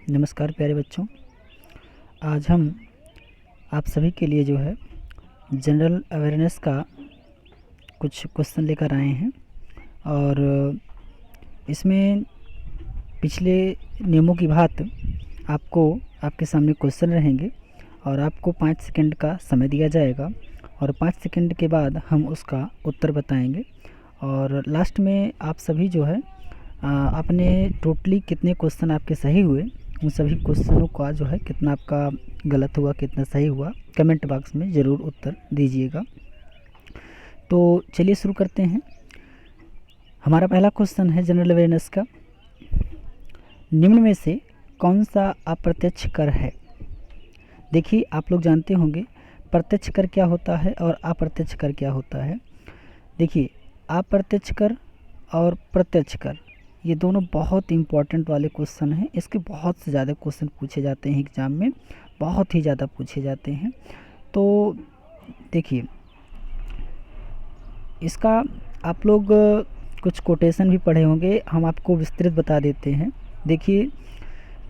नमस्कार प्यारे बच्चों। आज हम आप सभी के लिए जो है जनरल अवेयरनेस का कुछ क्वेश्चन लेकर आए हैं और इसमें पिछले नियमों की बात आपको आपके सामने क्वेश्चन रहेंगे और आपको 5 सेकंड का समय दिया जाएगा और 5 सेकंड के बाद हम उसका उत्तर बताएंगे और लास्ट में आप सभी जो है आपने टोटली कितने क्वेश्चन आपके सही हुए उन सभी क्वेश्चनों का जो है कितना आपका गलत हुआ कितना सही हुआ कमेंट बॉक्स में ज़रूर उत्तर दीजिएगा। तो चलिए शुरू करते हैं। हमारा पहला क्वेश्चन है जनरल अवेयरनेस का, निम्न में से कौन सा अप्रत्यक्ष कर है। देखिए आप लोग जानते होंगे प्रत्यक्ष कर क्या होता है और अप्रत्यक्ष कर क्या होता है। देखिए अप्रत्यक्ष कर और प्रत्यक्ष कर ये दोनों बहुत इम्पॉर्टेंट वाले क्वेश्चन हैं। इसके बहुत से ज़्यादा क्वेश्चन पूछे जाते हैं एग्ज़ाम में, बहुत ही ज़्यादा पूछे जाते हैं। तो देखिए इसका आप लोग कुछ कोटेशन भी पढ़े होंगे, हम आपको विस्तृत बता देते हैं। देखिए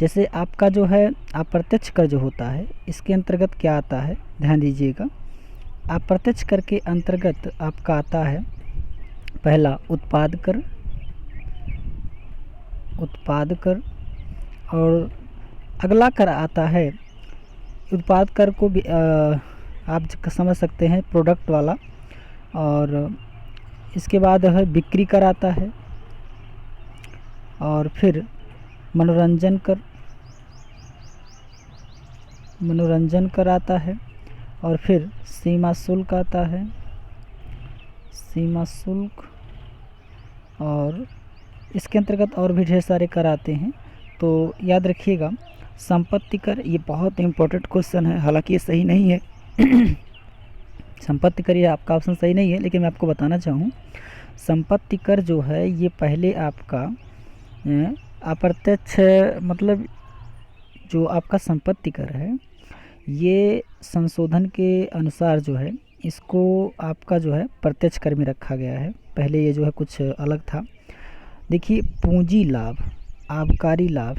जैसे आपका जो है अप्रत्यक्ष कर जो होता है इसके अंतर्गत क्या आता है, ध्यान दीजिएगा। अप्रत्यक्ष कर के अंतर्गत आपका आता है पहला उत्पाद कर और अगला कर आता है उत्पाद कर को भी आप समझ सकते हैं प्रोडक्ट वाला, और इसके बाद है बिक्री कर आता है और फिर मनोरंजन कर आता है और फिर सीमा शुल्क आता है, और इसके अंतर्गत और भी ढेर सारे कर आते हैं। तो याद रखिएगा संपत्ति कर ये बहुत इम्पोर्टेंट क्वेश्चन है, हालांकि ये सही नहीं है संपत्ति कर ये आपका ऑप्शन सही नहीं है, लेकिन मैं आपको बताना चाहूँ संपत्ति कर जो है ये पहले आपका अप्रत्यक्ष मतलब जो आपका संपत्ति कर है ये संशोधन के अनुसार जो है इसको आपका जो है प्रत्यक्ष कर में रखा गया है। पहले ये जो है कुछ अलग था। देखिए पूंजी लाभ, आबकारी लाभ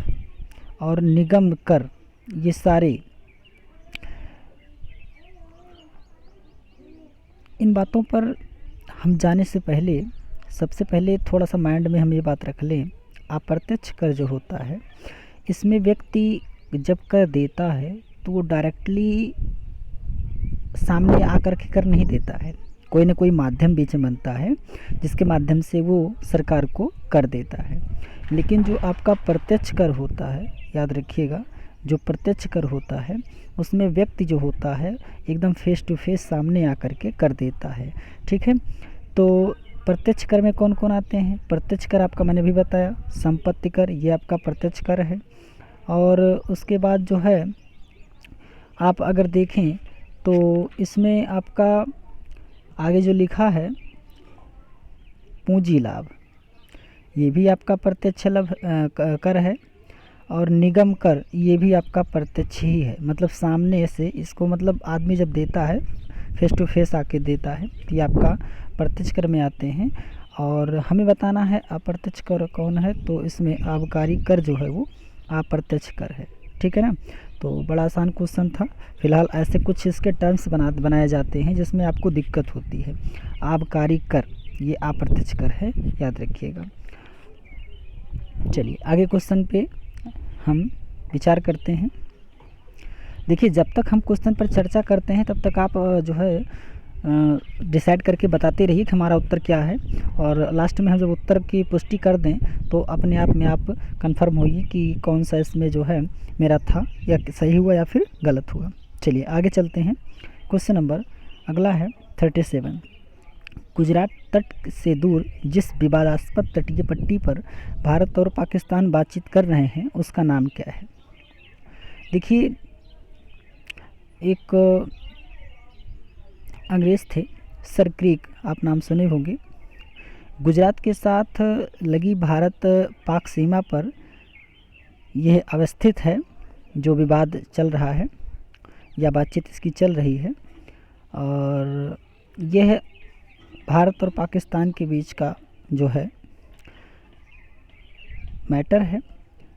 और निगम कर ये सारे इन बातों पर हम जाने से पहले सबसे पहले थोड़ा सा माइंड में हम ये बात रख लें। अप्रत्यक्ष कर जो होता है इसमें व्यक्ति जब कर देता है तो वो डायरेक्टली सामने आकर के कर नहीं देता है, कोई ना कोई माध्यम बीच में बनता है जिसके माध्यम से वो सरकार को कर देता है। लेकिन जो आपका प्रत्यक्ष कर होता है, याद रखिएगा जो प्रत्यक्ष कर होता है उसमें व्यक्ति जो होता है एकदम फेस टू फेस सामने आकर के कर देता है। ठीक है, तो प्रत्यक्ष कर में कौन कौन आते हैं। प्रत्यक्ष कर आपका मैंने भी बताया, संपत्ति कर ये आपका प्रत्यक्ष कर है, और उसके बाद जो है आप अगर देखें तो इसमें आपका आगे जो लिखा है पूंजी लाभ ये भी आपका प्रत्यक्ष लाभ कर है, और निगम कर ये भी आपका प्रत्यक्ष ही है, मतलब सामने से इसको मतलब आदमी जब देता है फेस टू फेस आके देता है तो ये आपका प्रत्यक्ष कर में आते हैं। और हमें बताना है अप्रत्यक्ष कर कौन है, तो इसमें आबकारी कर जो है वो अप्रत्यक्ष कर है। ठीक है ना, तो बड़ा आसान क्वेश्चन था। फिलहाल ऐसे कुछ इसके टर्म्स बनाए जाते हैं जिसमें आपको दिक्कत होती है। आबकारी कर ये अप्रत्यक्ष कर है, याद रखिएगा। चलिए आगे क्वेश्चन पे हम विचार करते हैं। देखिए जब तक हम क्वेश्चन पर चर्चा करते हैं तब तक आप जो है डिसाइड करके बताते रहिए कि हमारा उत्तर क्या है, और लास्ट में हम जब उत्तर की पुष्टि कर दें तो अपने आप में आप कंफर्म होइए कि कौन सा इसमें जो है मेरा था या सही हुआ या फिर गलत हुआ। चलिए आगे चलते हैं। क्वेश्चन नंबर अगला है 37। गुजरात तट से दूर जिस विवादास्पद तटीय पट्टी पर भारत और पाकिस्तान बातचीत कर रहे हैं उसका नाम क्या है। देखिए एक अंग्रेज़ थे सर क्रिक, आप नाम सुने होंगे। गुजरात के साथ लगी भारत पाक सीमा पर यह अवस्थित है जो विवाद चल रहा है या बातचीत इसकी चल रही है, और यह भारत और पाकिस्तान के बीच का जो है मैटर है।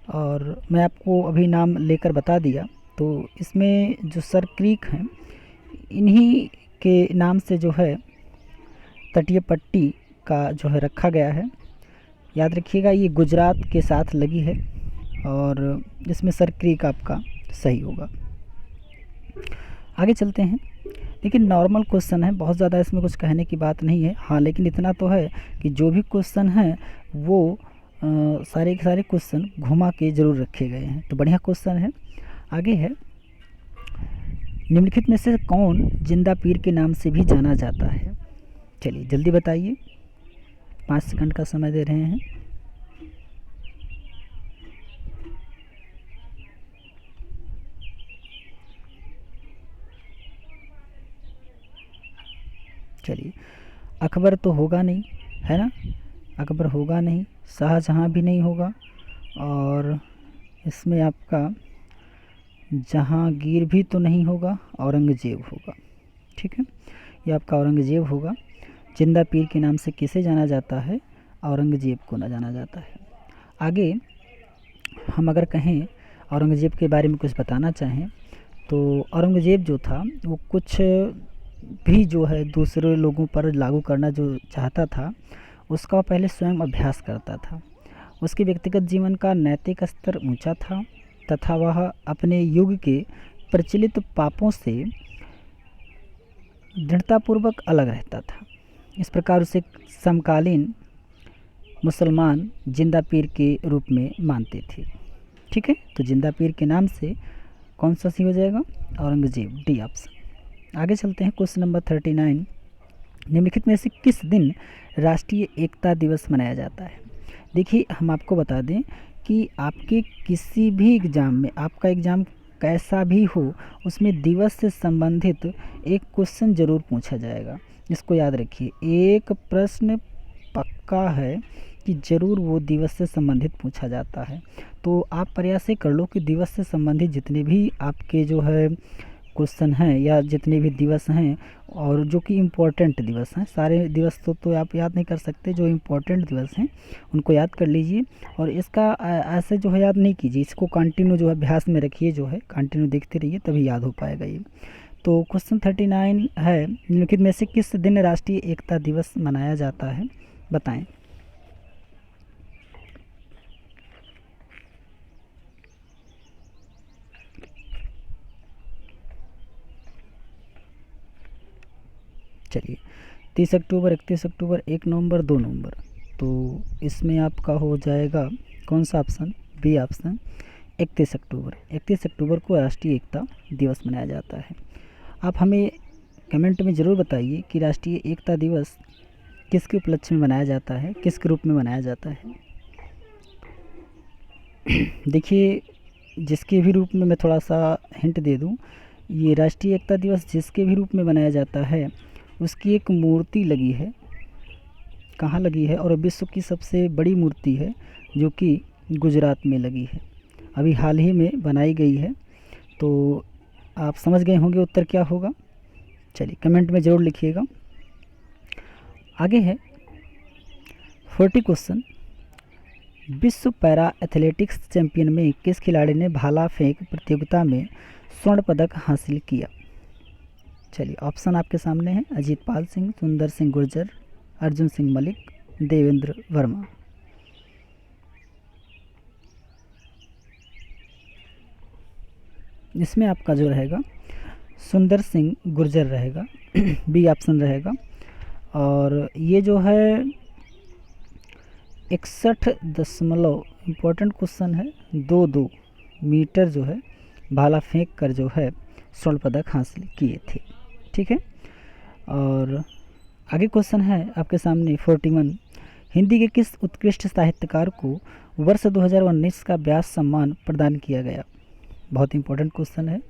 और मैं आपको अभी नाम लेकर बता दिया। तो इसमें जो सर क्रीक हैं, इन्हीं के नाम से जो है तटीय पट्टी का जो है रखा गया है। याद रखिएगा, ये गुजरात के साथ लगी है और इसमें सर क्रीक आपका सही होगा। आगे चलते हैं। लेकिन नॉर्मल क्वेश्चन है, बहुत ज़्यादा इसमें कुछ कहने की बात नहीं है। हाँ, लेकिन इतना तो है कि जो भी क्वेश्चन हैं वो सारे के सारे क्वेश्चन घुमा के ज़रूर रखे गए हैं। तो बढ़िया क्वेश्चन है। आगे है, निम्नलिखित में से कौन जिंदा पीर के नाम से भी जाना जाता है? चलिए जल्दी बताइए, 5 सेकंड का समय दे रहे हैं। चलिए, अकबर तो होगा नहीं, है ना, अकबर होगा नहीं, शाहजहाँ भी नहीं होगा, और इसमें आपका जहांगीर भी तो नहीं होगा, औरंगज़ेब होगा। ठीक है, ये आपका औरंगज़ेब होगा। जिंदा पीर के नाम से किसे जाना जाता है? औरंगज़ेब को ना जाना जाता है। आगे हम अगर कहें औरंगज़ेब के बारे में कुछ बताना चाहें तो औरंगज़ेब जो था वो कुछ भी जो है दूसरे लोगों पर लागू करना जो चाहता था, उसका पहले स्वयं अभ्यास करता था। उसके व्यक्तिगत जीवन का नैतिक स्तर ऊंचा था तथा वह अपने युग के प्रचलित पापों से दृढ़तापूर्वक अलग रहता था। इस प्रकार उसे समकालीन मुसलमान जिंदा पीर के रूप में मानते थे। ठीक है, तो जिंदा पीर के नाम से कौन सा सही हो जाएगा? Aurangzeb, D option. आगे चलते हैं, क्वेश्चन नंबर 39। निम्नलिखित में से किस दिन राष्ट्रीय एकता दिवस मनाया जाता है? देखिए, हम आपको बता दें कि आपके किसी भी एग्ज़ाम में, आपका एग्ज़ाम कैसा भी हो, उसमें दिवस से संबंधित एक क्वेश्चन ज़रूर पूछा जाएगा। इसको याद रखिए, एक प्रश्न पक्का है कि ज़रूर वो दिवस से संबंधित पूछा जाता है। तो आप प्रयास कर लो कि दिवस से संबंधित जितने भी आपके जो है क्वेश्चन हैं या जितने भी दिवस हैं, और जो कि इम्पोर्टेंट दिवस हैं, सारे दिवस तो आप याद नहीं कर सकते, जो इम्पोर्टेंट दिवस हैं उनको याद कर लीजिए। और इसका ऐसे जो है याद नहीं कीजिए, इसको कंटिन्यू जो है अभ्यास में रखिए, जो है कंटिन्यू देखते रहिए, तभी याद हो पाएगा ये। तो क्वेश्चन 39 है, निम्नलिखित में से किस दिन राष्ट्रीय एकता दिवस मनाया जाता है? बताएं। चलिए, 30 अक्टूबर, 31 अक्टूबर, 1 नवंबर, 2 नवंबर। तो इसमें आपका हो जाएगा कौन सा ऑप्शन? बी ऑप्शन, 31 अक्टूबर। 31 अक्टूबर को राष्ट्रीय एकता दिवस मनाया जाता है। आप हमें कमेंट में ज़रूर बताइए कि राष्ट्रीय एकता दिवस किसके उपलक्ष्य में मनाया जाता है, किसके रूप में मनाया जाता है। देखिए, जिसके भी रूप में, मैं थोड़ा सा हिंट दे दूं, ये राष्ट्रीय एकता दिवस जिसके भी रूप में मनाया जाता है उसकी एक मूर्ति लगी है। कहाँ लगी है? और विश्व की सबसे बड़ी मूर्ति है जो कि गुजरात में लगी है, अभी हाल ही में बनाई गई है। तो आप समझ गए होंगे उत्तर क्या होगा। चलिए, कमेंट में ज़रूर लिखिएगा। आगे है 40 क्वेश्चन। विश्व पैरा एथलेटिक्स चैंपियन में किस खिलाड़ी ने भाला फेंक प्रतियोगिता में स्वर्ण पदक हासिल किया? चलिए, ऑप्शन आपके सामने है, अजीत पाल सिंह, सुंदर सिंह गुर्जर, अर्जुन सिंह मलिक, देवेंद्र वर्मा। इसमें आपका जो रहेगा सुंदर सिंह गुर्जर रहेगा, बी ऑप्शन रहेगा। और ये जो है 61 इम्पोर्टेंट क्वेश्चन है, 2 मीटर जो है भाला फेंक कर जो है स्वर्ण पदक हासिल किए थे। ठीक है, और आगे क्वेश्चन है आपके सामने 41। हिंदी के किस उत्कृष्ट साहित्यकार को वर्ष 2019 का व्यास सम्मान प्रदान किया गया? बहुत इंपॉर्टेंट क्वेश्चन है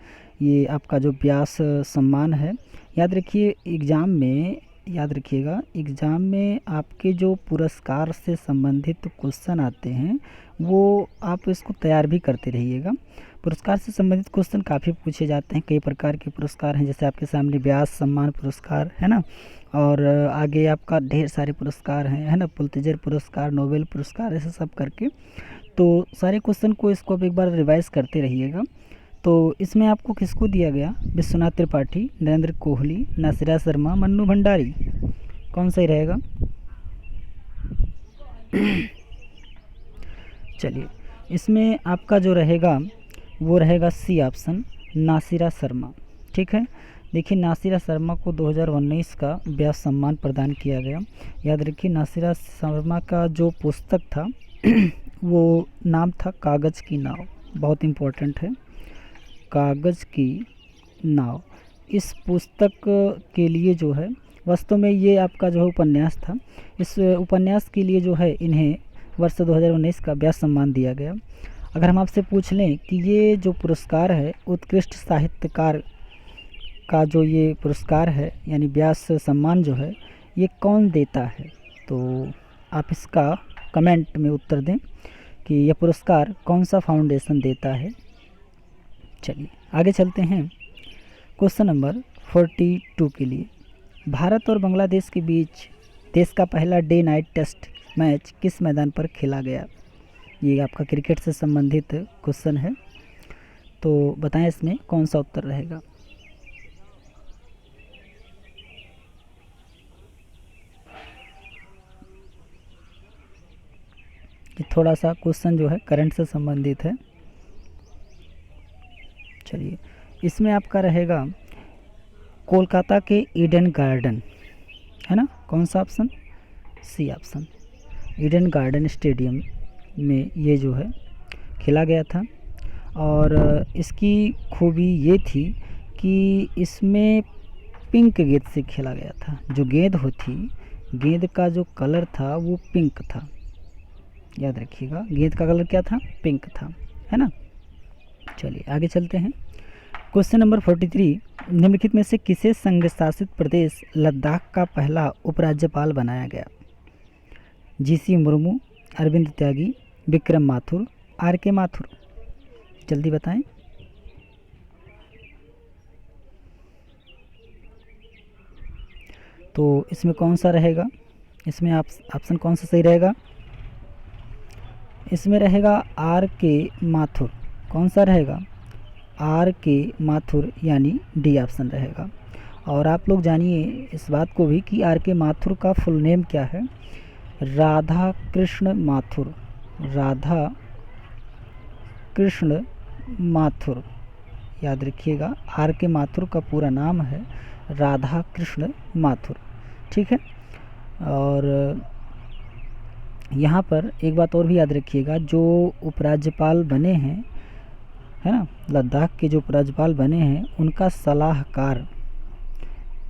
ये। आपका जो व्यास सम्मान है, याद रखिए एग्ज़ाम में, याद रखिएगा एग्ज़ाम में आपके जो पुरस्कार से संबंधित क्वेश्चन आते हैं वो आप इसको तैयार भी करते रहिएगा। पुरस्कार से संबंधित क्वेश्चन काफ़ी पूछे जाते हैं, कई प्रकार के पुरस्कार हैं, जैसे आपके सामने व्यास सम्मान पुरस्कार है ना, और आगे आपका ढेर सारे पुरस्कार हैं, है ना, पुलित्ज़र पुरस्कार, नोबेल पुरस्कार, ऐसे सब करके। तो सारे क्वेश्चन को इसको अब एक बार रिवाइज करते रहिएगा। तो इसमें आपको किसको दिया गया, विश्वनाथ त्रिपाठी, नरेंद्र कोहली, नासिरा शर्मा, मन्नू भंडारी, कौन सही रहेगा? चलिए, इसमें आपका जो रहेगा वो रहेगा सी ऑप्शन, नासिरा शर्मा। ठीक है, देखिए नासिरा शर्मा को 2019 का व्यास सम्मान प्रदान किया गया। याद रखिए नासिरा शर्मा का जो पुस्तक था वो नाम था कागज़ की नाव, बहुत इम्पोर्टेंट है, कागज़ की नाव। इस पुस्तक के लिए जो है, वास्तव में ये आपका जो है उपन्यास था, इस उपन्यास के लिए जो है इन्हें वर्ष 2019 का व्यास सम्मान दिया गया। अगर हम आपसे पूछ लें कि ये जो पुरस्कार है, उत्कृष्ट साहित्यकार का जो ये पुरस्कार है यानी व्यास सम्मान जो है, ये कौन देता है, तो आप इसका कमेंट में उत्तर दें कि यह पुरस्कार कौन सा फाउंडेशन देता है। चलिए आगे चलते हैं क्वेश्चन नंबर 42 के लिए। भारत और बांग्लादेश के बीच देश का पहला डे नाइट टेस्ट मैच किस मैदान पर खेला गया? ये आपका क्रिकेट से संबंधित क्वेश्चन है, तो बताएं इसमें कौन सा उत्तर रहेगा। कि थोड़ा सा क्वेश्चन जो है करंट से संबंधित है। चलिए, इसमें आपका रहेगा कोलकाता के ईडन गार्डन, है ना, कौन सा option? C option, Eden Garden stadium में ये जो है खेला गया था। और इसकी खूबी ये थी कि इसमें पिंक गेंद से खेला गया था। जो गेंद होती, गेंद का जो कलर था वो पिंक था, याद रखिएगा गेंद का कलर क्या था? पिंक था, है ना। चलिए आगे चलते हैं क्वेश्चन नंबर 43। निम्नलिखित में से किसे संघ शासित प्रदेश लद्दाख का पहला उपराज्यपाल बनाया गया? GC Murmu, Arvind Tyagi, Vikram Mathur, R K Mathur, जल्दी बताएं। तो इसमें कौन सा रहेगा, इसमें आप ऑप्शन कौन सा सही रहेगा? इसमें रहेगा आर के माथुर। कौन सा रहेगा? आर के माथुर, यानी डी ऑप्शन रहेगा। और आप लोग जानिए इस बात को भी कि आर के माथुर का फुल नेम क्या है? राधा कृष्ण माथुर, राधा कृष्ण माथुर, याद रखिएगा आर के माथुर का पूरा नाम है राधा कृष्ण माथुर। ठीक है, और यहाँ पर एक बात और भी याद रखिएगा, जो उपराज्यपाल बने हैं, है ना, लद्दाख के जो उपराज्यपाल बने हैं, उनका सलाहकार,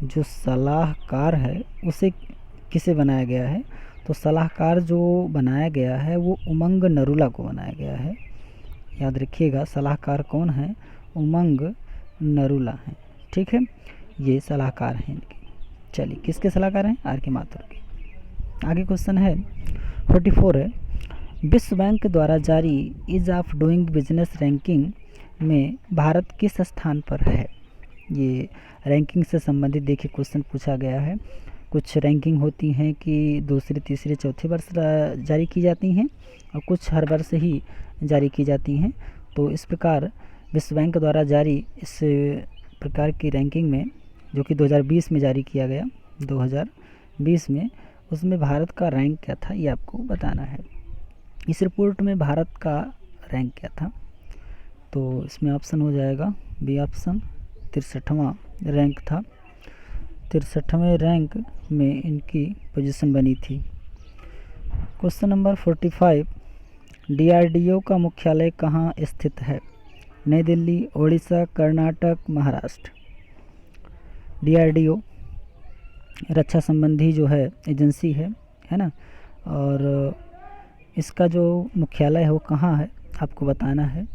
जो सलाहकार है उसे किसे बनाया गया है? तो सलाहकार जो बनाया गया है वो उमंग नरूला को बनाया गया है। याद रखिएगा सलाहकार कौन है? उमंग नरूला हैं। ठीक है, ये सलाहकार हैं इनके। चलिए किसके सलाहकार हैं? आर के माथुर के। आगे क्वेश्चन है 44 है, विश्व बैंक द्वारा जारी ease of doing business ranking में भारत किस स्थान पर है? ये रैंकिंग से संबंधित देखिए क्वेश्चन पूछा गया है। कुछ रैंकिंग होती हैं कि दूसरे तीसरे चौथे वर्ष जारी की जाती हैं और कुछ हर वर्ष ही जारी की जाती हैं। तो इस प्रकार विश्व बैंक द्वारा जारी इस प्रकार की रैंकिंग में, जो कि 2020 में जारी किया गया, 2020 में, उसमें भारत का रैंक क्या था ये आपको बताना है। इस रिपोर्ट में भारत का रैंक क्या था? तो इसमें ऑप्शन हो जाएगा बी ऑप्शन, 63वां रैंक था। 63वें रैंक में इनकी पोजीशन बनी थी। क्वेश्चन नंबर 45, डीआरडीओ का मुख्यालय कहाँ स्थित है? नई दिल्ली, ओडिशा, कर्नाटक, महाराष्ट्र। डीआरडीओ रक्षा संबंधी जो है एजेंसी है ना, और इसका जो मुख्यालय है वो कहाँ है आपको बताना है।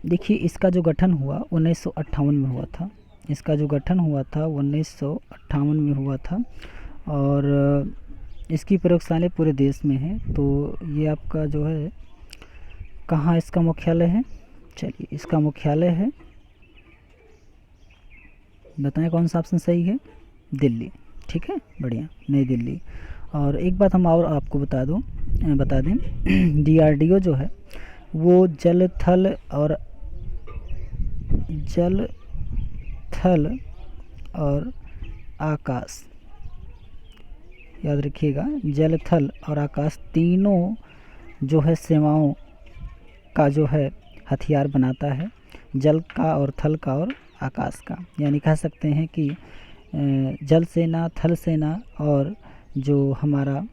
देखिए इसका जो गठन हुआ 1958 में हुआ था। इसका जो गठन हुआ था 1958 में हुआ था, और इसकी प्रयोगशालाएं पूरे देश में हैं। तो ये आपका जो है कहाँ इसका मुख्यालय है? चलिए इसका मुख्यालय है, बताएं कौन सा ऑप्शन सही है? दिल्ली। ठीक है, बढ़िया, नई दिल्ली। और एक बात हम और आपको बता दें डीआरडीओ जो है वो जल थल और आकाश, याद रखिएगा, जल थल और आकाश तीनों जो है सेवाओं का जो है हथियार बनाता है, जल का और थल का और आकाश का। यानी कह सकते हैं कि जल सेना, थल सेना और जो हमारा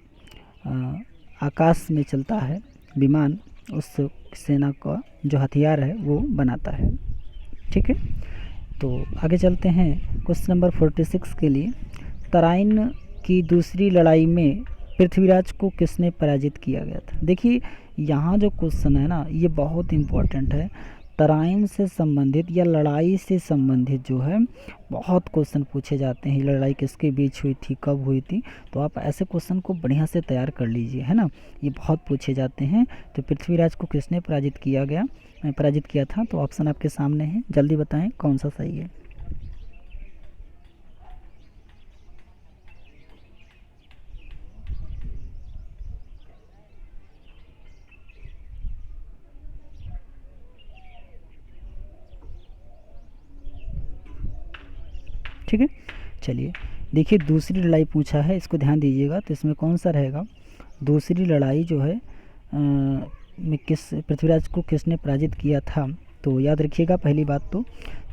आकाश में चलता है विमान, उस सेना का जो हथियार है वो बनाता है। ठीक है, तो आगे चलते हैं क्वेश्चन नंबर 46 के लिए। तराइन की दूसरी लड़ाई में पृथ्वीराज को किसने पराजित किया गया था? देखिए यहाँ जो क्वेश्चन है ना ये बहुत इम्पोर्टेंट है। तराइन से संबंधित या लड़ाई से संबंधित जो है बहुत क्वेश्चन पूछे जाते हैं। लड़ाई किसके बीच हुई थी, कब हुई थी, तो आप ऐसे क्वेश्चन को बढ़िया से तैयार कर लीजिए, है ना, ये बहुत पूछे जाते हैं। तो पृथ्वीराज को किसने पराजित किया था? तो ऑप्शन आपके सामने है, जल्दी बताएं कौन सा सही है। ठीक है, चलिए देखिए दूसरी लड़ाई पूछा है, इसको ध्यान दीजिएगा। तो इसमें कौन सा रहेगा? दूसरी लड़ाई जो है में पृथ्वीराज को किसने पराजित किया था? तो याद रखिएगा, पहली बात तो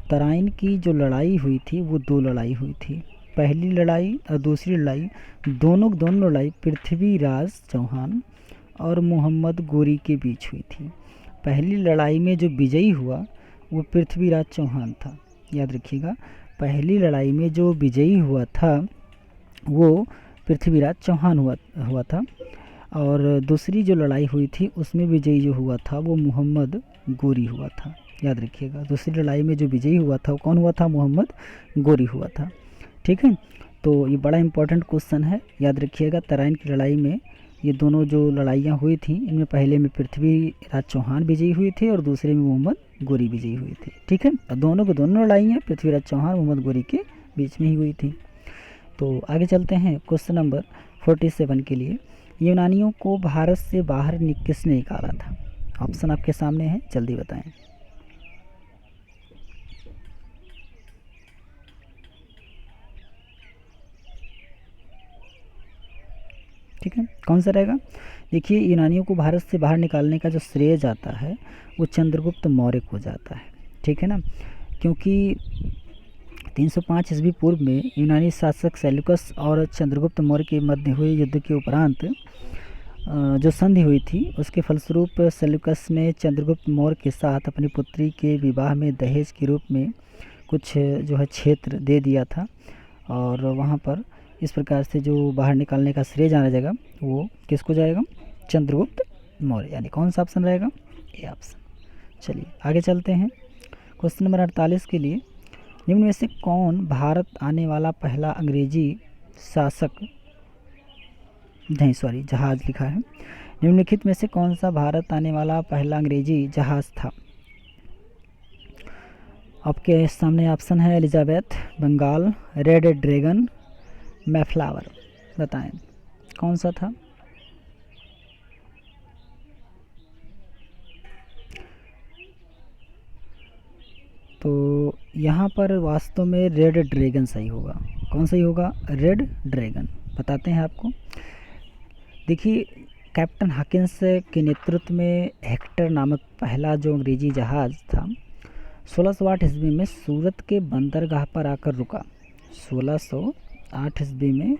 तराइन की जो लड़ाई हुई थी वो 2 लड़ाई हुई थी। पहली लड़ाई और दूसरी लड़ाई दोनों लड़ाई पृथ्वीराज चौहान और मोहम्मद गोरी के बीच हुई थी। पहली लड़ाई में जो विजयी हुआ वो पृथ्वीराज चौहान था, याद रखिएगा। पहली लड़ाई में जो विजयी हुआ था वो पृथ्वीराज चौहान हुआ था, और दूसरी जो लड़ाई हुई थी उसमें विजयी जो हुआ था वो मोहम्मद गोरी हुआ था, याद रखिएगा। दूसरी लड़ाई में जो विजयी हुआ था वो कौन हुआ था? मोहम्मद गोरी हुआ था। ठीक है, तो ये बड़ा इंपॉर्टेंट क्वेश्चन है, याद रखिएगा। तराइन की लड़ाई में ये दोनों जो लड़ाइयाँ हुई थी इनमें पहले में पृथ्वीराज चौहान विजयी हुए थे और दूसरे में मोहम्मद गोरी विजयी हुए थे। ठीक है, और दोनों लड़ाइयाँ पृथ्वीराज चौहान मोहम्मद गोरी के बीच में ही हुई थी। तो आगे चलते हैं क्वेश्चन नंबर 47 के लिए। यूनानियों को भारत से बाहर किसने निकाला था? ऑप्शन आपके सामने है, जल्दी बताएं। ठीक है, कौन सा रहेगा? देखिए यूनानियों को भारत से बाहर निकालने का जो श्रेय जाता है वो चंद्रगुप्त मौर्य को जाता है। ठीक है ना, क्योंकि 305 ईस्वी पूर्व में यूनानी शासक सेल्यूकस और चंद्रगुप्त मौर्य के मध्य हुए युद्ध के उपरांत जो संधि हुई थी उसके फलस्वरूप सेल्यूकस ने चंद्रगुप्त मौर्य के साथ अपनी पुत्री के विवाह में दहेज के रूप में कुछ जो है क्षेत्र दे दिया था, और वहाँ पर इस प्रकार से जो बाहर निकालने का श्रेय जाना जाएगा वो किसको जाएगा? चंद्रगुप्त मौर्य, यानी कौन सा ऑप्शन रहेगा? A option. चलिए आगे चलते हैं क्वेश्चन नंबर 48 के लिए। निम्न में से कौन भारत आने वाला पहला अंग्रेजी शासक, नहीं सॉरी जहाज लिखा है, निम्नलिखित में से कौन सा भारत आने वाला पहला अंग्रेजी जहाज था? आपके सामने ऑप्शन है एलिजाबेथ, बंगाल, रेड ड्रैगन, मैफ्लावर, बताएं कौन सा था? तो यहाँ पर वास्तव में रेड ड्रैगन सही होगा। कौन सही होगा? Red dragon. बताते हैं आपको। देखिए कैप्टन हॉकिंस के नेतृत्व में हेक्टर नामक पहला जो अंग्रेजी जहाज़ था 1608 ईस्वी में सूरत के बंदरगाह पर आकर रुका। 1608 ईस्वी में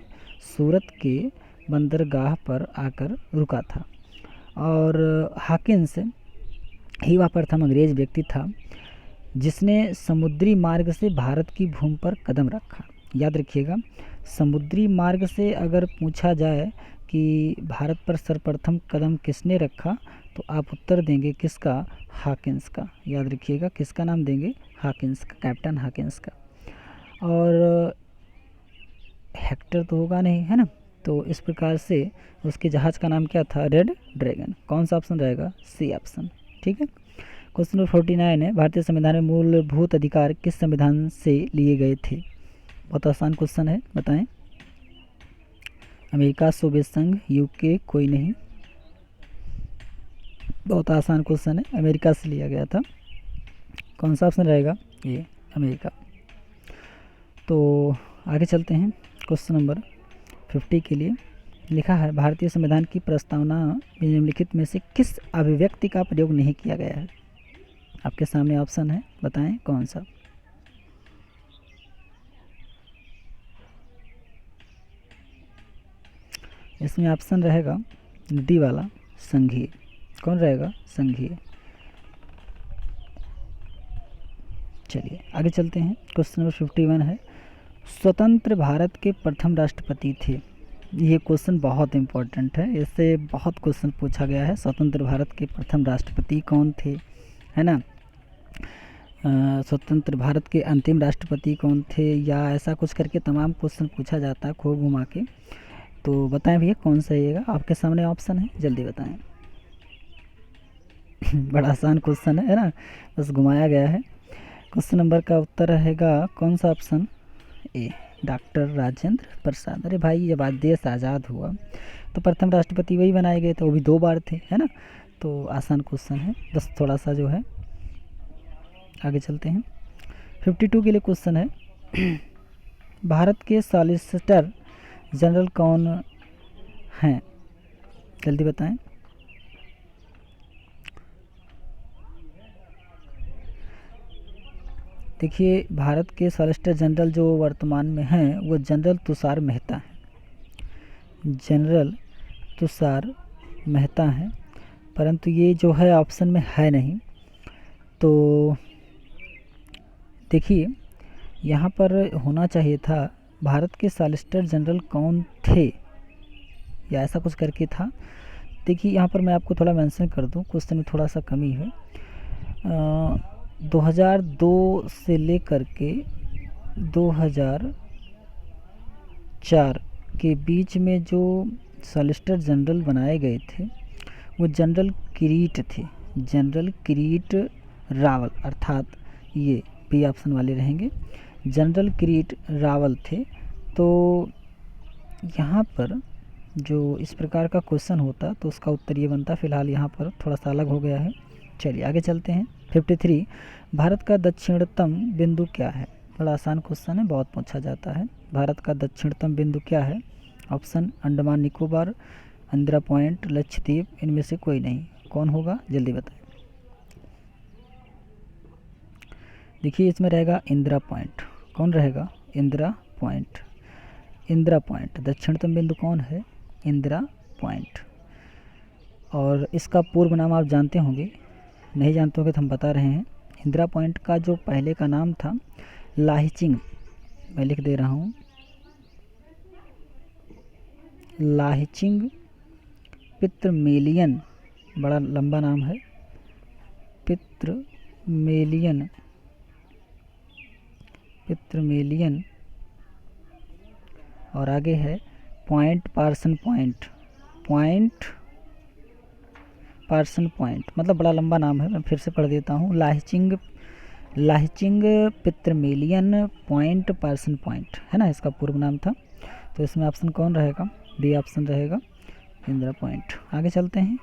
सूरत के बंदरगाह पर आकर रुका था, और हॉकिंस ही वह प्रथम अंग्रेज व्यक्ति था जिसने समुद्री मार्ग से भारत की भूमि पर कदम रखा। याद रखिएगा, समुद्री मार्ग से अगर पूछा जाए कि भारत पर सर्वप्रथम कदम किसने रखा तो आप उत्तर देंगे किसका? हॉकिंस का। याद रखिएगा, किसका नाम देंगे? हॉकिंस का, कैप्टन हॉकिंस का। और हेक्टर तो होगा नहीं, है ना, तो इस प्रकार से उसके जहाज़ का नाम क्या था? Red dragon. कौन सा ऑप्शन रहेगा? C option. ठीक है, क्वेश्चन नंबर 49 है, भारतीय संविधान में मूलभूत अधिकार किस संविधान से लिए गए थे? बहुत आसान क्वेश्चन है, बताएं। अमेरिका, सोवियत संघ, यूके, कोई नहीं। बहुत आसान क्वेश्चन है, अमेरिका से लिया गया था। कौन सा ऑप्शन रहेगा? ये अमेरिका। तो आगे चलते हैं क्वेश्चन नंबर 50 के लिए। लिखा है भारतीय संविधान की प्रस्तावना में निम्नलिखित में से किस अभिव्यक्ति का प्रयोग नहीं किया गया है? आपके सामने ऑप्शन है, बताएं कौन सा। इसमें ऑप्शन रहेगा डी वाला, संघीय। कौन रहेगा? संघीय। चलिए आगे चलते हैं। क्वेश्चन नंबर 51 है, स्वतंत्र भारत के प्रथम राष्ट्रपति थे। ये क्वेश्चन बहुत इम्पोर्टेंट है, इससे बहुत क्वेश्चन पूछा गया है। स्वतंत्र भारत के प्रथम राष्ट्रपति कौन थे, है ना। स्वतंत्र भारत के अंतिम राष्ट्रपति कौन थे, या ऐसा कुछ करके तमाम क्वेश्चन पूछा जाता है खो घुमा के। तो बताएं भैया कौन सा रहेगा। आपके सामने ऑप्शन है, जल्दी बताएं। बड़ा आसान क्वेश्चन है ना, बस घुमाया गया है। क्वेश्चन नंबर का उत्तर रहेगा कौन सा ऑप्शन? ए, डॉक्टर राजेंद्र प्रसाद। अरे भाई, जब आज देश आज़ाद हुआ तो प्रथम राष्ट्रपति वही बनाए गए थे, वो भी 2 बार थे, है ना। तो आसान क्वेश्चन है, बस थोड़ा सा जो है। आगे चलते हैं। 52 के लिए क्वेश्चन है, भारत के सॉलिसिटर जनरल कौन हैं? जल्दी बताएं। देखिए, भारत के सॉलिसिटर जनरल जो वर्तमान में हैं वो जनरल तुषार मेहता हैं। जनरल तुषार मेहता हैं, परंतु ये जो है ऑप्शन में है नहीं। तो देखिए, यहाँ पर होना चाहिए था भारत के सॉलिसिटर जनरल कौन थे, या ऐसा कुछ करके था। देखिए, यहाँ पर मैं आपको थोड़ा मेंशन कर दूँ, क्वेश्चन में थोड़ा सा कमी है। 2002 से लेकर के 2004 के बीच में जो सॉलिसिटर जनरल बनाए गए थे वो जनरल किरीट थे। जनरल किरीट रावल, अर्थात ये बी ऑप्शन वाले रहेंगे। जनरल किरीट रावल थे। तो यहाँ पर जो इस प्रकार का क्वेश्चन होता तो उसका उत्तर ये बनता। फिलहाल यहाँ पर थोड़ा सा अलग हो गया है। चलिए आगे चलते हैं। 53, भारत का दक्षिणतम बिंदु क्या है? बड़ा आसान क्वेश्चन है, बहुत पूछा जाता है। भारत का दक्षिणतम बिंदु क्या है? ऑप्शन अंडमान निकोबार, इंदिरा पॉइंट, लक्षद्वीप, इनमें से कोई नहीं। कौन होगा? जल्दी बताएं। देखिए, इसमें रहेगा इंदिरा पॉइंट। कौन रहेगा? इंदिरा पॉइंट। इंदिरा पॉइंट दक्षिणतम बिंदु कौन है? इंदिरा पॉइंट। और इसका पूर्व नाम आप जानते होंगे, नहीं जानते होंगे तो हम बता रहे हैं। इंदिरा पॉइंट का जो पहले का नाम था लाहिचिंग, मैं लिख दे रहा हूँ, लाहिचिंग पित्रमेलियन, बड़ा लंबा नाम है, पित्रमेलियन, पित्रमेलियन। और आगे है point parson point, point parson point, मतलब बड़ा लंबा नाम है, मैं फिर से पढ़ देता हूँ। लाहिचिंग, लाहिचिंग पित्रमेलियन पॉइंट पार्सन पॉइंट, है ना, इसका पूर्व नाम था। तो इसमें ऑप्शन कौन रहेगा? बी ऑप्शन रहेगा, इंदिरा पॉइंट। आगे चलते हैं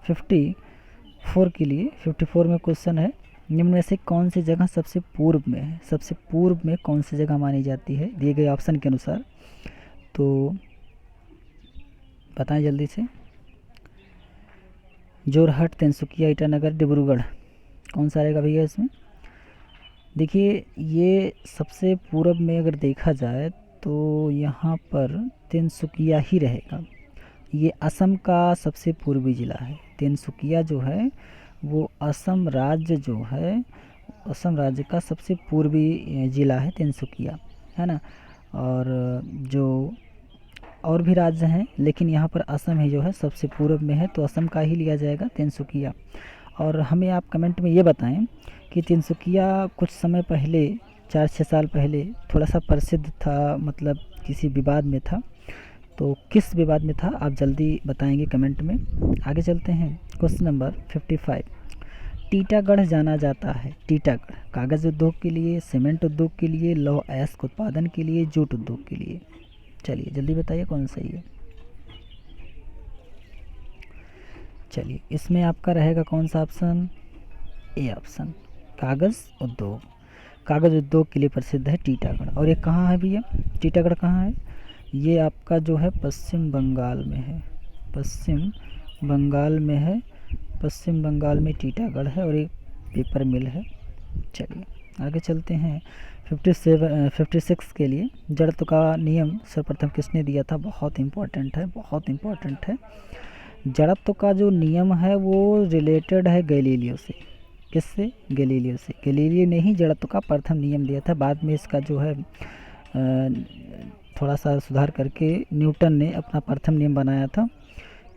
54 के लिए। 54 में क्वेश्चन है, निम्न में से कौन सी जगह सबसे पूर्व में है? सबसे पूर्व में कौन सी जगह मानी जाती है दिए गए ऑप्शन के अनुसार? तो बताएं जल्दी से। जोरहट, तिनसुकिया, ईटानगर, डिब्रूगढ़, कौन सा रहेगा भैया इसमें? देखिए, ये सबसे पूर्व में अगर देखा जाए तो यहाँ पर तिनसुकिया ही रहेगा। ये असम का सबसे पूर्वी ज़िला है। तिनसुकिया जो है वो असम राज्य जो है, असम राज्य का सबसे पूर्वी ज़िला है तिनसुकिया, है ना। और जो और भी राज्य हैं, लेकिन यहाँ पर असम ही जो है सबसे पूर्व में है, तो असम का ही लिया जाएगा, तिनसुकिया। और हमें आप कमेंट में ये बताएं कि तिनसुकिया कुछ समय पहले, 4-6 साल पहले थोड़ा सा प्रसिद्ध था, मतलब किसी विवाद में था। तो किस विवाद में था आप जल्दी बताएंगे कमेंट में। आगे चलते हैं। क्वेश्चन नंबर 55, टीटागढ़ जाना जाता है। टीटागढ़ कागज़ उद्योग के लिए, सीमेंट उद्योग के लिए, लौह अयस्क उत्पादन के लिए, जूट उद्योग के लिए। चलिए जल्दी बताइए कौन सही है। चलिए इसमें आपका रहेगा कौन सा ऑप्शन, ए ऑप्शन, कागज़ उद्योग। कागज़ उद्योग के लिए प्रसिद्ध है टीटागढ़। और ये कहाँ है भैया, टीटागढ़ कहाँ है, ये आपका जो है पश्चिम बंगाल में है, पश्चिम बंगाल में है, पश्चिम बंगाल में टीटागढ़ है और एक पेपर मिल है। चलिए आगे चलते हैं 56 के लिए। जड़त्व का नियम सर्वप्रथम किसने दिया था, बहुत इम्पोर्टेंट है, बहुत इम्पोर्टेंट है। जड़त्व का जो नियम है वो रिलेटेड है गैलीलियो से। किससे, गैलीलियो से। गैलीलियो ने ही जड़त्व का प्रथम नियम दिया था, बाद में इसका जो है थोड़ा सा सुधार करके न्यूटन ने अपना प्रथम नियम बनाया था।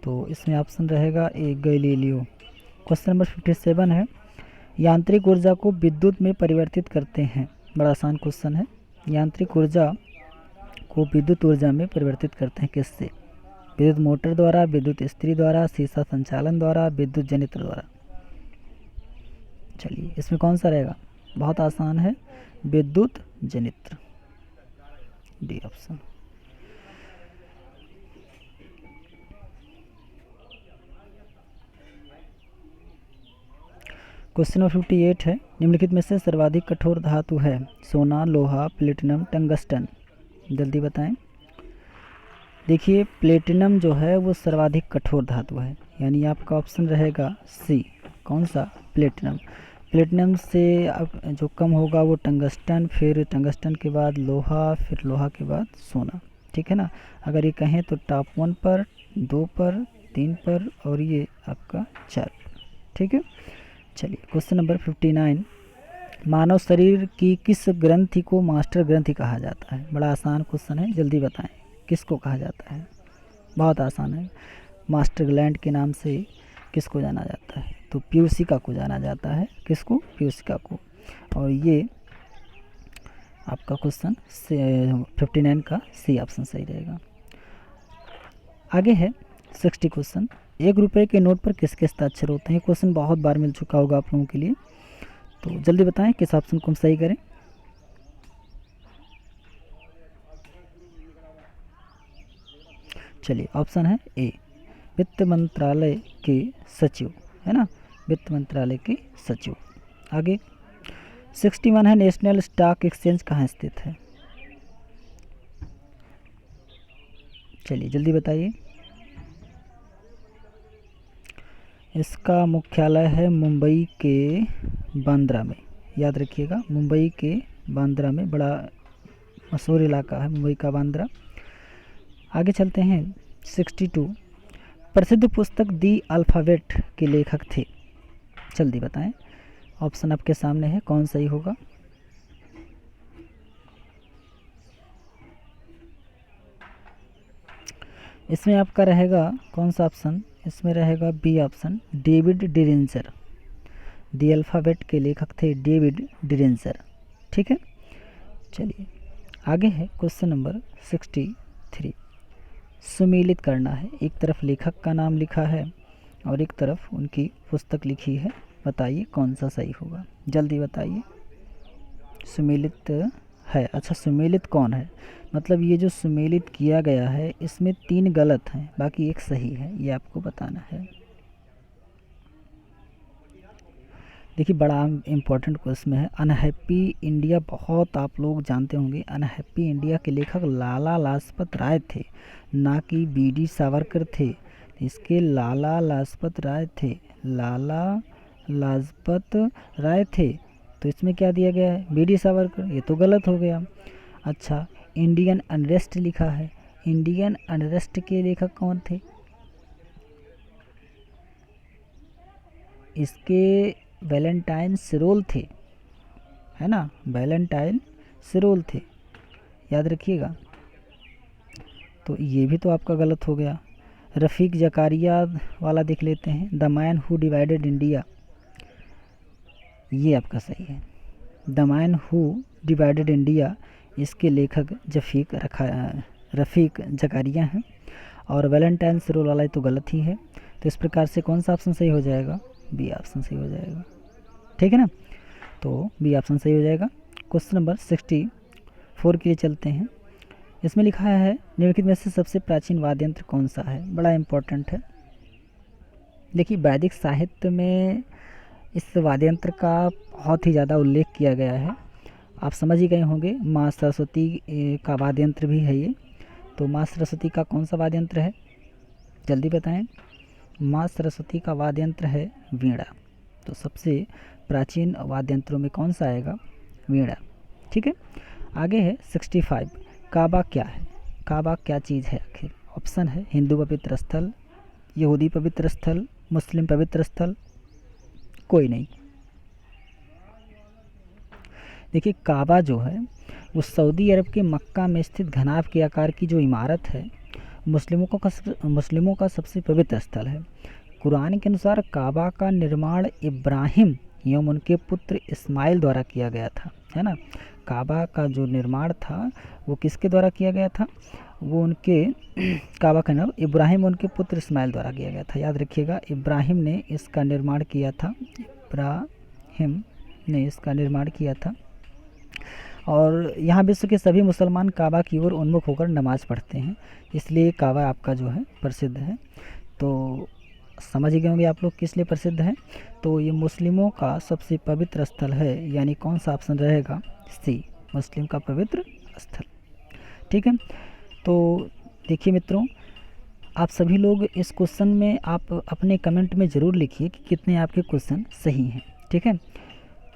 तो इसमें ऑप्शन रहेगा ए, गैलीलियो। क्वेश्चन नंबर 57 है, यांत्रिक ऊर्जा को विद्युत में परिवर्तित करते हैं। बड़ा आसान क्वेश्चन है। यांत्रिक ऊर्जा को विद्युत ऊर्जा में परिवर्तित करते हैं किससे, विद्युत मोटर द्वारा, विद्युत इस्त्री द्वारा, सीसा संचालन द्वारा, विद्युत जनित्र द्वारा। चलिए इसमें कौन सा रहेगा, बहुत आसान है, विद्युत जनित्र, डी ऑप्शन। क्वेश्चन नंबर 58 है, निम्नलिखित में से सर्वाधिक कठोर धातु है, सोना, लोहा, प्लेटिनम, टंगस्टन। जल्दी बताएं। देखिए प्लेटिनम जो है वो सर्वाधिक कठोर धातु है, यानी आपका ऑप्शन रहेगा सी, कौन सा, प्लेटिनम। प्लेटिनम से जो कम होगा वो टंगस्टन, फिर टंगस्टन के बाद लोहा, फिर लोहा के बाद सोना। ठीक है ना। अगर ये कहें तो टॉप 1 पर, 2 पर, 3 पर और ये आपका 4 पर। ठीक है। चलिए क्वेश्चन नंबर 59, मानव शरीर की किस ग्रंथि को मास्टर ग्रंथि कहा जाता है। बड़ा आसान क्वेश्चन है, जल्दी बताएं किसको कहा जाता है, बहुत आसान है। मास्टर ग्लैंड के नाम से किसको जाना जाता है, तो पीयूषिका को जाना जाता है। किसको, पीयूषिका को। और ये आपका क्वेश्चन 59 का सी ऑप्शन सही रहेगा। आगे है 60 क्वेश्चन, 1 रुपये के नोट पर किसके हस्ताक्षर होते हैं। क्वेश्चन बहुत बार मिल चुका होगा आप लोगों के लिए, तो जल्दी बताएं किस ऑप्शन को हम सही करें। चलिए ऑप्शन है ए, वित्त मंत्रालय के सचिव, है ना, वित्त मंत्रालय के सचिव। आगे 61 है, नेशनल स्टॉक एक्सचेंज कहाँ स्थित है। चलिए जल्दी बताइए। इसका मुख्यालय है मुंबई के बांद्रा में, याद रखिएगा, मुंबई के बांद्रा में, बड़ा मशहूर इलाका है मुंबई का बांद्रा। आगे चलते हैं 62, प्रसिद्ध पुस्तक दी अल्फ़ाबेट के लेखक थे। जल्दी बताएं, ऑप्शन आपके सामने है, कौन सही होगा। इसमें आपका रहेगा कौन सा ऑप्शन, इसमें रहेगा बी ऑप्शन, डेविड डिरिंजर। दी अल्फ़ाबेट के लेखक थे डेविड डिरिंजर। ठीक है। चलिए आगे है क्वेश्चन नंबर 63, सुमेलित करना है। एक तरफ लेखक का नाम लिखा है और एक तरफ उनकी पुस्तक लिखी है, बताइए कौन सा सही होगा, जल्दी बताइए। सुमेलित है, अच्छा सुमेलित कौन है, मतलब ये जो सुमेलित किया गया है इसमें 3 गलत हैं, बाकी एक सही है, ये आपको बताना है। देखिए बड़ा इम्पोर्टेंट क्वेश्चन है। अनहैप्पी इंडिया बहुत आप लोग जानते होंगे। अनहैप्पी इंडिया के लेखक लाला लाजपत राय थे, ना कि बीडी सावरकर थे। इसके लाला लाजपत राय थे, लाला लाजपत राय थे, तो इसमें क्या दिया गया है, बीडी सावरकर, ये तो गलत हो गया। अच्छा इंडियन अनरेस्ट लिखा है, इंडियन अनरेस्ट के लेखक कौन थे, इसके वैलेंटाइन सिरोल थे, है ना, वैलेंटाइन सिरोल थे, याद रखिएगा। तो ये भी तो आपका गलत हो गया। रफ़ीक जकारिया वाला देख लेते हैं, the man who divided India, ये आपका सही है। The man who divided India, इसके लेखक रफ़ीक जकारिया हैं। और वैलेंटाइन सिरोल वाला तो गलत ही है। तो इस प्रकार से कौन सा ऑप्शन सही हो जाएगा, बी ऑप्शन सही हो जाएगा। ठीक है ना, तो बी ऑप्शन सही हो जाएगा। क्वेश्चन नंबर 64 के लिए चलते हैं। इसमें लिखा है निम्नलिखित में से सबसे प्राचीन वाद्य यंत्र कौन सा है, बड़ा इम्पोर्टेंट है। देखिए वैदिक साहित्य में इस वाद्य यंत्र का बहुत ही ज़्यादा उल्लेख किया गया है। आप समझ ही गए होंगे, माँ सरस्वती का वाद्य यंत्र भी है ये। तो माँ सरस्वती का कौन सा वाद्य यंत्र है, जल्दी बताएं। माँ सरस्वती का वाद्य यंत्र है वीणा। तो सबसे प्राचीन वाद्य यंत्रों में कौन सा आएगा, वीणा। ठीक है, आगे है 65। काबा क्या है, काबा क्या चीज़ है आखिर। ऑप्शन है हिंदू पवित्र स्थल, यहूदी पवित्र स्थल, मुस्लिम पवित्र स्थल, कोई नहीं। देखिए काबा जो है वो सऊदी अरब के मक्का में स्थित घनाभ के आकार की जो इमारत है, मुस्लिमों का सबसे पवित्र स्थल है। कुरान के अनुसार काबा का निर्माण इब्राहिम एवं उनके पुत्र इस्माइल द्वारा किया गया था, है ना। काबा का जो निर्माण था वो किसके द्वारा किया गया था, वो उनके काबा का नाम इब्राहिम उनके पुत्र इस्माइल द्वारा किया गया था। याद रखिएगा, इब्राहिम ने इसका निर्माण किया था, इब्राहिम ने इसका निर्माण किया था। और यहाँ विश्व के सभी मुसलमान काबा की ओर उन्मुख होकर नमाज़ पढ़ते हैं, इसलिए काबा आपका जो है प्रसिद्ध है। तो समझ ही गए होंगे आप लोग किस लिए प्रसिद्ध है। तो ये मुस्लिमों का सबसे पवित्र स्थल है, यानी कौन सा ऑप्शन रहेगा, सी, मुस्लिम का पवित्र स्थल। ठीक है, तो देखिए मित्रों, आप सभी लोग इस क्वेश्चन में आप अपने कमेंट में ज़रूर लिखिए कि कितने आपके क्वेश्चन सही हैं। ठीक है,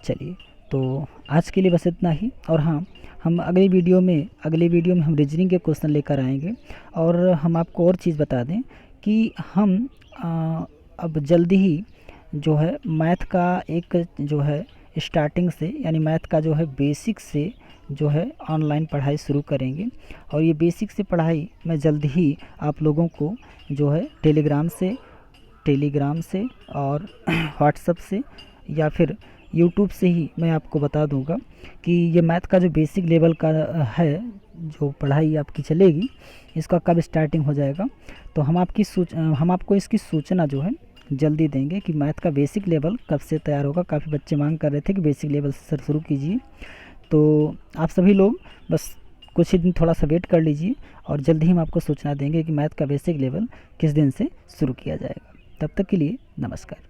चलिए तो आज के लिए बस इतना ही। और हाँ, हम अगले वीडियो में हम रीजनिंग के क्वेश्चन लेकर आएंगे। और हम आपको और चीज़ बता दें कि हम अब जल्दी ही जो है मैथ का एक जो है स्टार्टिंग से, यानी मैथ का जो है बेसिक से जो है ऑनलाइन पढ़ाई शुरू करेंगे। और ये बेसिक से पढ़ाई मैं जल्द ही आप लोगों को जो है टेलीग्राम से और व्हाट्सएप से या फिर यूट्यूब से ही मैं आपको बता दूंगा कि ये मैथ का जो बेसिक लेवल का है जो पढ़ाई आपकी चलेगी, इसका कब स्टार्टिंग हो जाएगा। तो हम आपको इसकी सूचना जो है जल्दी देंगे कि मैथ का बेसिक लेवल कब से तैयार होगा। काफ़ी बच्चे मांग कर रहे थे कि बेसिक लेवल से सर शुरू कीजिए। तो आप सभी लोग बस कुछ ही दिन थोड़ा सा वेट कर लीजिए और जल्दी ही हम आपको सूचना देंगे कि मैथ का बेसिक लेवल किस दिन से शुरू किया जाएगा। तब तक के लिए नमस्कार।